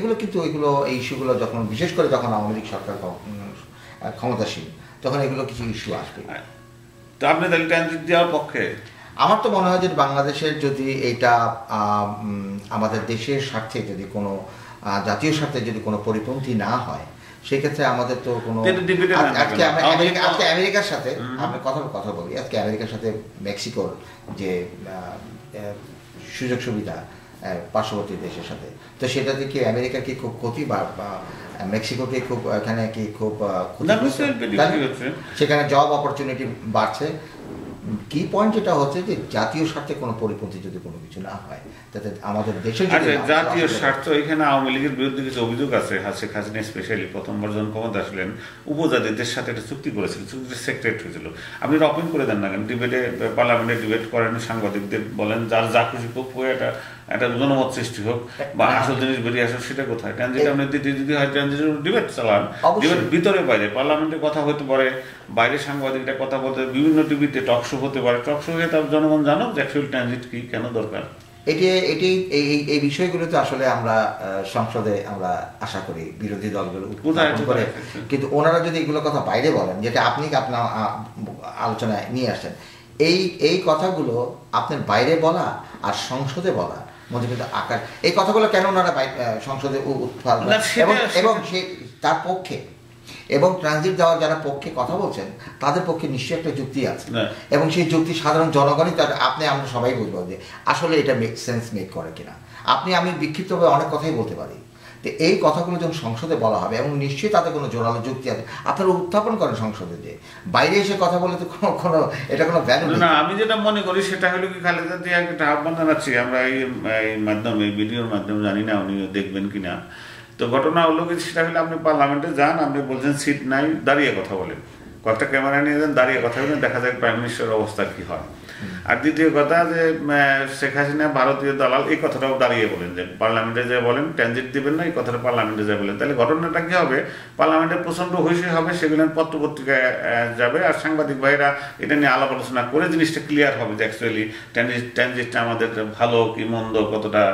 এগুলো কিন্তু এগুলো এই ইস্যুগুলো যখন বিশেষ করে যখন আওয়ামী লীগ সরকার ক্ষমতাসীন তখন এগুলো কিছু ইস্যু আসবে। তো আপনি তাহলে ট্রানজিট দেওয়ার পক্ষে? আমার তো মনে হয় যে বাংলাদেশের যদি এটা আমাদের দেশের স্বার্থে যদি কোনো জাতীয় স্বার্থে যদি কোনো পরিপন্থী না হয় সেক্ষেত্রে আমাদের তো কোনো আজকে আমেরিকার সাথে আমি কথা বলি, আজকে আমেরিকার সাথে মেক্সিকোর যে সুযোগ সুবিধা পার্শ্ববর্তী দেশের সাথে, তো সেটাতে কি আমেরিকার কি খুব ক্ষতি বা মেক্সিকোকে খুব এখানে কি খুব সেখানে জব অপরচুনিটি বাড়ছে। কি পয়েন্ট যেটা হচ্ছে যে জাতীয় স্বার্থে কোনো পরিপন্থী যদি কোনো কিছু না হয় তাতে আমাদের দেশের জাতীয় স্বার্থ এখানে আওয়ামী লীগের বিরুদ্ধে কিছু অভিযোগ আছে। শেখ হাসিনা স্পেশালি প্রথমবার যখন ক্ষমতা আসলেন উপজাতিদের সাথে একটা চুক্তি করেছিল, চুক্তির সেক্রেট হয়েছিল। আপনি ওপেন করে দেন না কেন? ডিবেটে পার্লামেন্টে ডিবেট করেন, সাংবাদিকদের বলেন যার যা খুশি হোক, একটা জনমত সৃষ্টি হোক বা আসল জিনিস বেরিয়ে আসুক, সেটা কোথায়? ট্রানজিট আপনি যদি হয় ট্রানজিটের ডিবেট চালান, ডিবেট ভিতরে বাইরে, পার্লামেন্টে কথা হতে পারে, বাইরে সাংবাদিকরা কথা বলতে, বিভিন্ন টিভিতে টক শো হতে পারে, টক শো হয়ে তার জনগণ জানুক যে অ্যাকচুয়াল ট্রানজিট কি, কেন দরকার। এই বিষয়গুলো তো আসলে আমরা সংসদে আমরা আশা করি বিরোধী দলগুলো করে, কিন্তু ওনারা যদি এগুলো কথা বাইরে বলেন, যেটা আপনি আপনার আলোচনায় নিয়ে আসছেন, এই কথাগুলো আপনার বাইরে বলা আর সংসদে বলা মধ্যে কিন্তু আকার, এই কথাগুলো কেন ওনারা সংসদে উৎপাদন এবং তার পক্ষে এবং ট্রানজিট দেওয়ার যারা পক্ষে কথা বলছেন তাদের পক্ষে নিশ্চয়ই একটা যুক্তি আছে, এবং সেই যুক্তি সাধারণ জনগণই তার আমরা সবাই বুঝবো যে আসলে এটা সেন্স মেক করে কিনা। আমি বিক্ষিপ্তভাবে অনেক কথাই বলতে পারি, তো এই কথাগুলো যখন সংসদে বলা হবে এবং নিশ্চয়ই তাতে কোনো জোরালো যুক্তি আছে, আপনারা উত্থাপন করেন সংসদে, যে বাইরে এসে কথা বলে তো কোনো এটা কোনো ভ্যালু না। আমি যেটা মনে করি সেটা হলো কি, খালেদা জিয়াকে একটা আহ্বান জানাচ্ছি আমরা এই মাধ্যমে, ভিডিওর মাধ্যমে, জানি না উনি দেখবেন কিনা। তো ঘটনা হলো কি, সেটা হলে আপনি পার্লামেন্টে যান, আপনি বলছেন সিট নাই, দাঁড়িয়ে কথা বলেন, কয়েকটা ক্যামেরা নিয়ে যান, দাঁড়িয়ে কথা বলেন, দেখা যায় প্রাইম মিনিস্টারের অবস্থা কি হয়। আর দ্বিতীয় কথা যে শেখ হাসিনা ভারতীয় দালাল, এই কথাটাও দাঁড়িয়ে বলেন, যে পার্লামেন্টে যে বলেন ট্রানজিট দিবেন না, এই কথাটা পার্লামেন্টে যা বলেন, তাহলে ঘটনাটা কি হবে, পার্লামেন্টে প্রচন্ড হইসই হবে, সেগুলো পত্রপত্রিকায় যাবে, আর সাংবাদিক ভাইরা এটা নিয়ে আলাপ আলোচনা করে জিনিসটা ক্লিয়ার হবে যে অ্যাকচুয়ালি ট্রানজিটটা আমাদের ভালো কি মন্দ, কতটা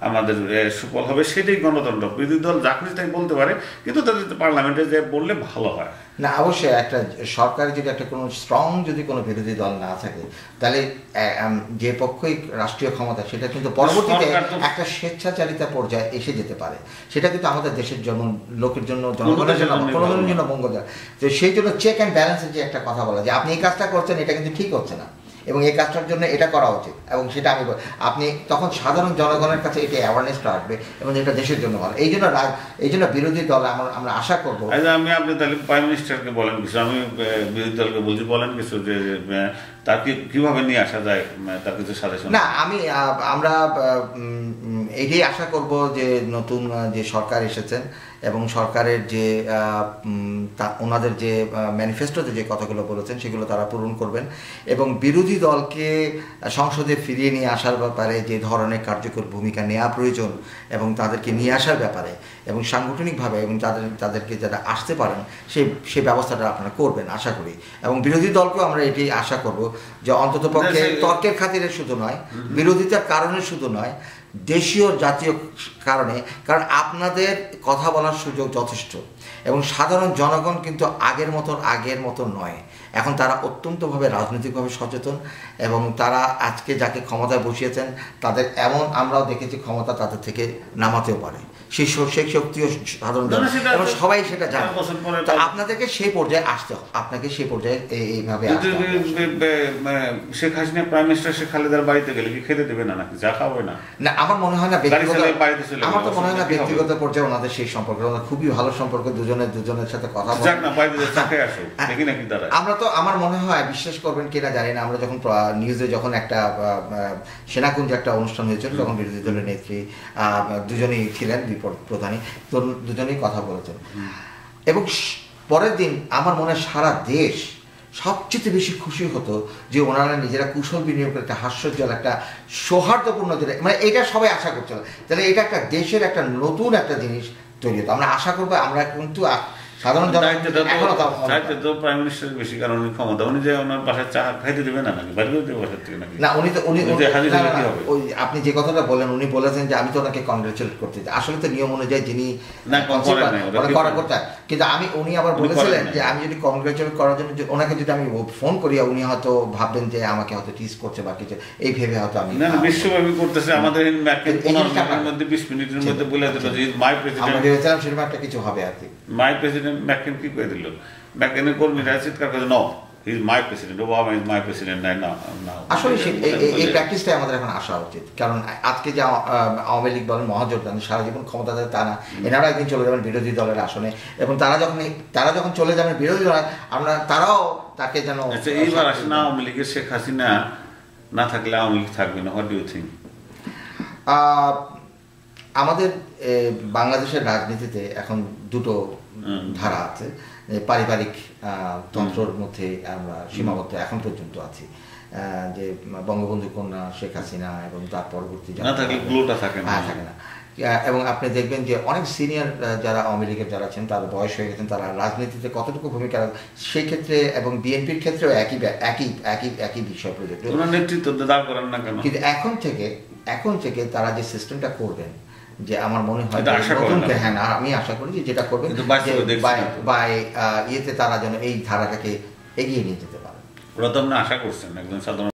আমাদের সুফল হবে, সেটাই গণতন্ত্র। বিরোধী দল যা খুশি তাই বলতে পারে, কিন্তু তাদের পার্লামেন্টে যে বললে ভালো হয়। না, অবশ্যই একটা সরকারের যদি একটা কোনো স্ট্রং যদি কোনো বিরোধী দল না থাকে, তাহলে যে পক্ষই রাষ্ট্রীয় ক্ষমতা সেটা কিন্তু পরবর্তীতে একটা স্বেচ্ছাচারিতা পর্যায়ে এসে যেতে পারে। সেটা কিন্তু আমাদের দেশের জন্য, লোকের জন্য, জনগণের জন্য, জনগণের জন্য মঙ্গলজনক। তো সেই জন্য চেক অ্যান্ড ব্যালেন্সের যে একটা কথা বলা, যে আপনি এই কাজটা করছেন, এটা কিন্তু ঠিক হচ্ছে না, এবং এই কাজটার জন্য এটা করা উচিত, এবং সেটা আপনি তখন সাধারণ জনগণের কাছে এটা অ্যাওয়ারনেসটা আসবে, এবং এটা দেশের জন্য ভালো। এই জন্য বিরোধী দল আমরা আশা করবো। আপনি তাহলে প্রাইম মিনিস্টারকে বলেন কিছু, আমি বিরোধী দলকে বলছি, বলেন কিছু যে তাকে কিভাবে নিয়ে আসা যায়, তার কিছু সাজেশন। না, আমরা এইটাই আশা করব যে নতুন যে সরকার এসেছেন এবং সরকারের যে ওনাদের যে ম্যানিফেস্টোতে যে কথাগুলো বলেছেন সেগুলো তারা পূরণ করবেন, এবং বিরোধী দলকে সংসদে ফিরিয়ে নিয়ে আসার ব্যাপারে যে ধরনের কার্যকর ভূমিকা নেওয়া প্রয়োজন এবং তাদেরকে নিয়ে আসার ব্যাপারে এবং সাংগঠনিকভাবে এবং তাদেরকে যারা আসতে পারেন সেই ব্যবস্থাটা আপনারা করবেন আশা করি। এবং বিরোধী দলকেও আমরা এটি আশা করব যে অন্ততপক্ষে তর্কের খাতিরে শুধু নয়, বিরোধিতার কারণে শুধু নয়, দেশীয় জাতীয় কারণে, কারণ আপনাদের কথা বলার সুযোগ যথেষ্ট, এবং সাধারণ জনগণ কিন্তু আগের মতো নয়। এখন তারা অত্যন্তভাবে রাজনৈতিকভাবে সচেতন, এবং তারা আজকে যাকে ক্ষমতায় বসিয়েছেন তাদের এমন আমরাও দেখেছি ক্ষমতা তাদের থেকে নামাতেও পারে, সেই শক্তিও সাধারণ এবং সবাই সেটা জানে। তো আপনাদেরকে সেই পর্যায়ে আসতে হবে, আপনাকে সেই পর্যায়ে এইভাবে শেখ হাসিনা প্রাইম মিনিস্টার শেখ খালেদার বাড়িতে গেলে কি খেতে দেবে না, নাকি যা খাবে না? না, আমার মনে হয় না আমার তো মনে হয় না ব্যক্তিগত পর্যায়ে ওনাদের সেই সম্পর্ক, খুবই ভালো সম্পর্ক, দুজনের সাথে কথা বলে। আমরা তো, আমার মনে হয়, বিশ্বাস করবেন কিনা জানি না, আমরা যখন নিউজে যখন একটা সেনাকুঞ্জে একটা অনুষ্ঠান হয়েছিল তখন বিরোধী দলের নেত্রী দুজনেই ছিলেন, প্রধানী, তো দুজনেই কথা বলেছেন, এবং পরের দিন আমার মনে হয় সারা দেশ সবচেয়ে বেশি খুশি হতো যে ওনারা নিজেরা কুশল বিনিয়োগ করে একটা হাস্যজ্জ্বল, একটা সৌহার্দ্যপূর্ণ, যেটা মানে এটা সবাই আশা করছিল, তাহলে এটা একটা দেশের একটা নতুন একটা জিনিস তৈরি হতো। আমরা আশা করবো, আমরা কিন্তু সাধারণ দায়িত্ব তো প্রাইম মিনিস্টারের বেশি, কারণ উনি ক্ষমতা, উনি যে ওনার বাসায় চা খাইতে দেবে না নাকি, বাড়ি করে দেবে বাসার থেকে নাকি? না, উনি তো হবে? আপনি যে কথাটা বলেন, উনি বলেছেন যে আমি তো ওনাকে কংগ্রেচুলেট করতে চাই। আসলে তো নিয়ম অনুযায়ী যিনি করা করতে হয়, কিন্তু উনি আবার বলেছিলেন যে আমি যদি কংগ্রেচুলেট করার জন্য ওনাকে যদি আমি ফোন করি, উনি হয়তো ভাববেন যে আমাকে হয়তো টিজ করছে বা কিছু, এই ভেবে হয়তো আমি না বিশ্বব্যাপী করতেছে। আমাদের মধ্যে 20 মিনিটের মধ্যে বলে দিল যে মাই প্রেসিডেন্ট, আমরা ভেবেছিলাম সেরকম একটা কিছু হবে আর কি। মাই প্রেসিডেন্ট ম্যাকেন কি করে দিল, ম্যাকেনের কর্মীরা চিৎকার করে no he is my president, Obama is my president. না আসলে এই প্র্যাকটিসটাই আমাদের এখন আসা উচিত, কারণ আজকে যে আওয়ামী লীগ বলেন মহাজোটদান সারা জীবন ক্ষমতা দেয় তা না, এনারা একদিন চলে যাবেন বিরোধী দলের আসনে, এবং তারা যখন চলে যাবেন বিরোধী দল, আমরা তারাও তাকে যেন এইবার আসে না আওয়ামী লীগের শেখ হাসিনা না থাকলে আওয়ামী লীগ থাকবে না। What do you think? আমাদের বাংলাদেশের রাজনীতিতে এখন দুটো ধারা আছে। পারিবারিক তন্ত্রের মধ্যে আমরা সীমাবদ্ধ এখন পর্যন্ত আছি, যে বঙ্গবন্ধু কন্যা শেখ হাসিনা এবং তার পরবর্তী থাকে না। এবং আপনি দেখবেন যে অনেক সিনিয়র যারা আওয়ামী লীগের যারা আছেন, তারা বয়স হয়ে গেছেন, তারা রাজনীতিতে কতটুকু ভূমিকা সেই ক্ষেত্রে, এবং বিএনপির ক্ষেত্রেও একই বিষয় প্রযোজ্য। নেতৃত্ব দাঁড় করেন না কেন? কিন্তু এখন থেকে তারা যে সিস্টেমটা করবেন, যে আমার মনে হয় হ্যাঁ, আমি আশা করি যে যেটা করবেন ইয়েতে তারা যেন এই ধারাটাকে এগিয়ে নিয়ে যেতে পারে। ওরা তো আপনি আশা করছেন একজন সাধারণ